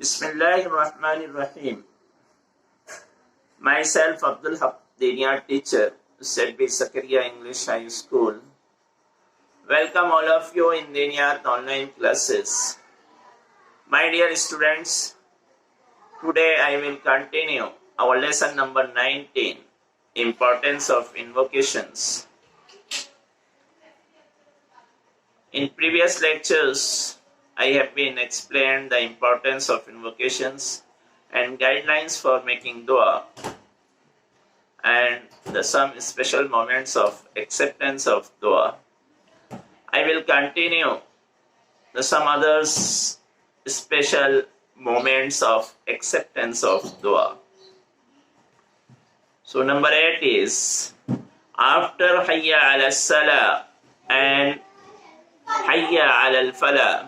Bismillahirrahmanirrahim. Myself, Abdul Haq, Denia teacher, St. B. Zakaria English High School. Welcome all of you in Deniat online classes. My dear students, today I will continue our lesson number 19, Importance of Invocations. In previous lectures, I have been explained the importance of invocations and guidelines for making dua and some special moments of acceptance of dua. I will continue some other special moments of acceptance of dua. So number 8 is after Hayya ala Salah and Hayya ala al-Falah.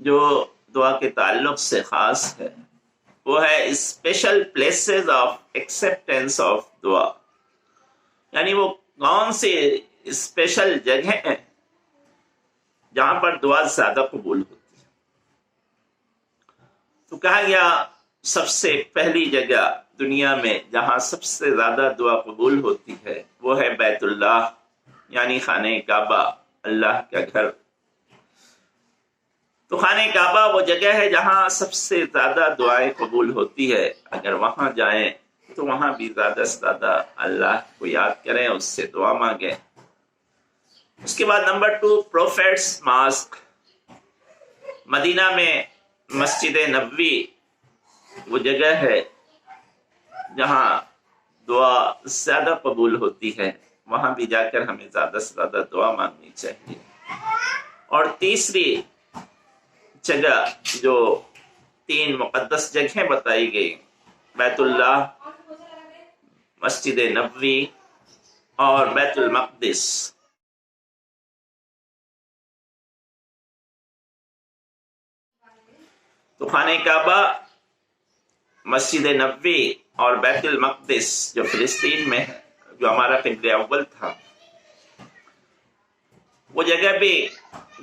جو دعا کے تعلق سے خاص ہے وہ ہے special places of acceptance of دعا، یعنی وہ کون سی اسپیشل جگہ ہیں جہاں پر دعا زیادہ قبول ہوتی ہے۔ تو کہا گیا سب سے پہلی جگہ دنیا میں جہاں سب سے زیادہ دعا قبول ہوتی ہے وہ ہے بیت اللہ، یعنی خانہ کعبہ، اللہ کا گھر۔ تو خانہ کعبہ وہ جگہ ہے جہاں سب سے زیادہ دعائیں قبول ہوتی ہے۔ اگر وہاں جائیں تو وہاں بھی زیادہ سے زیادہ اللہ کو یاد کریں، اس سے دعا مانگیں۔ اس کے بعد نمبر 2 پروفیٹس ماسک، مدینہ میں مسجد نبوی وہ جگہ ہے جہاں دعا زیادہ قبول ہوتی ہے، وہاں بھی جا کر ہمیں زیادہ سے زیادہ دعا مانگنی چاہیے۔ اور تیسری جگہ جو 3 مقدس جگہیں بتائی گئی، بیت اللہ، مسجد نبوی اور بیت المقدس، تو خانہ کعبہ، مسجد نبوی اور بیت المقدس جو فلسطین میں ہے، جو ہمارا قبلہ اول تھا، وہ جگہ بھی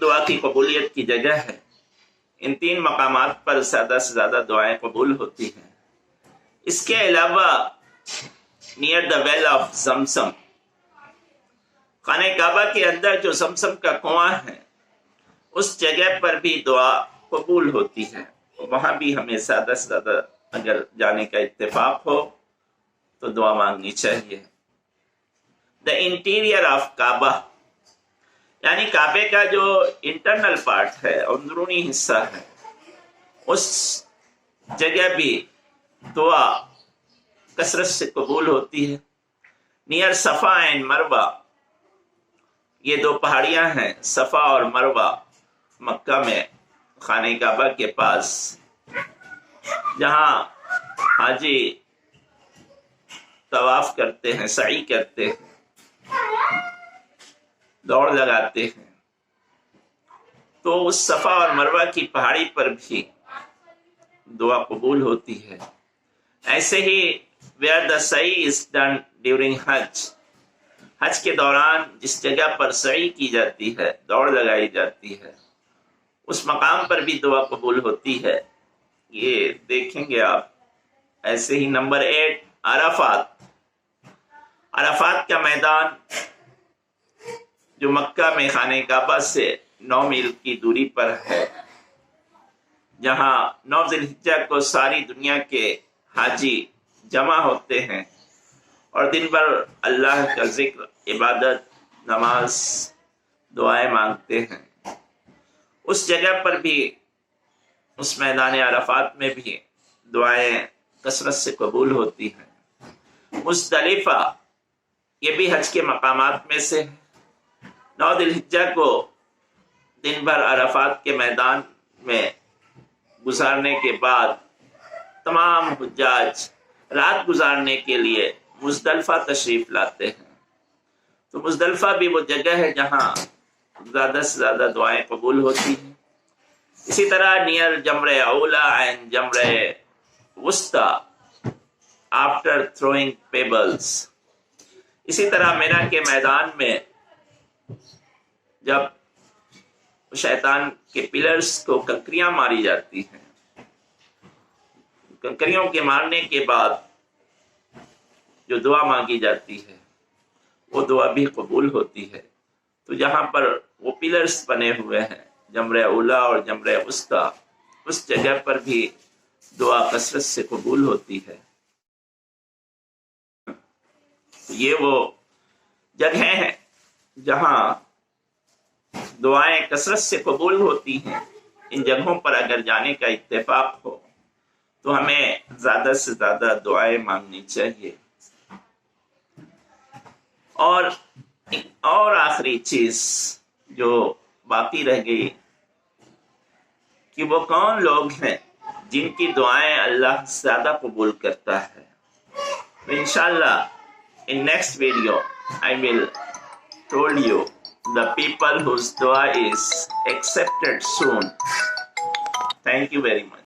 دعا کی قبولیت کی جگہ ہے۔ ان 3 مقامات پر زیادہ سے زیادہ دعائیں قبول ہوتی ہیں۔ اس کے علاوہ نیئر دا ویل آف زمزم، خانہ کعبہ کے اندر جو زمزم کا کنواں ہے اس جگہ پر بھی دعا قبول ہوتی ہے، وہاں بھی ہمیں زیادہ سے زیادہ اگر جانے کا اتفاق ہو تو دعا مانگنی چاہیے۔ دا انٹیریئر آف کعبہ، یعنی کعبے کا جو انٹرنل پارٹ ہے، اندرونی حصہ ہے، اس جگہ بھی دعا کثرت سے قبول ہوتی ہے۔ نیئر صفا اینڈ مروہ، یہ 2 پہاڑیاں ہیں، صفا اور مروہ، مکہ میں خانہ کعبہ کے پاس، جہاں حاجی طواف کرتے ہیں، سعی کرتے ہیں، دوڑ لگاتے ہیں، تو اس صفا اور مروہ کی پہاڑی پر بھی دعا قبول ہوتی ہے۔ ایسے ہی where the sa'i is done during حج، حج کے دوران جس جگہ پر سعی کی جاتی ہے، دوڑ لگائی جاتی ہے، اس مقام پر بھی دعا قبول ہوتی ہے، یہ دیکھیں گے آپ۔ ایسے ہی نمبر 8 عرفات، عرفات کا میدان جو مکہ میں خانہ کعبہ سے 9 میل کی دوری پر ہے، جہاں 9 ذی الحجہ کو ساری دنیا کے حاجی جمع ہوتے ہیں اور دن بھر اللہ کا ذکر، عبادت، نماز، دعائیں مانگتے ہیں۔ اس جگہ پر بھی، اس میدان عرفات میں بھی دعائیں کثرت سے قبول ہوتی ہیں۔ مزدلفہ، یہ بھی حج کے مقامات میں سے ہے۔ 9 ذی الحجہ کو دن بھر عرفات کے میدان میں گزارنے کے بعد تمام حجاج رات گزارنے کے لیے مزدلفہ تشریف لاتے ہیں۔ تو مزدلفہ بھی وہ جگہ ہے جہاں زیادہ سے زیادہ دعائیں قبول ہوتی ہیں۔ اسی طرح نیئر جمرہ اولا اینڈ جمرہ وسطی آفٹر تھروئنگ پیبلز، اسی طرح مینا کے میدان میں جب شیطان کے پلرز کو کنکریاں ماری جاتی ہیں، کنکریوں کے مارنے کے بعد جو دعا مانگی جاتی ہے وہ دعا بھی قبول ہوتی ہے۔ تو جہاں پر وہ پلرز بنے ہوئے ہیں، جمرہ اولا اور جمرہ وسطی، اس جگہ پر بھی دعا کثرت سے قبول ہوتی ہے۔ یہ وہ جگہیں ہیں جہاں دعائیں کثرت سے قبول ہوتی ہیں۔ ان جگہوں پر اگر جانے کا اتفاق ہو تو ہمیں زیادہ سے زیادہ دعائیں مانگنی چاہیے۔ اور آخری چیز جو باقی رہ گئی کہ وہ کون لوگ ہیں جن کی دعائیں اللہ زیادہ قبول کرتا ہے۔ انشاءاللہ in next video I will told you the people whose dua is accepted soon Thank you very much.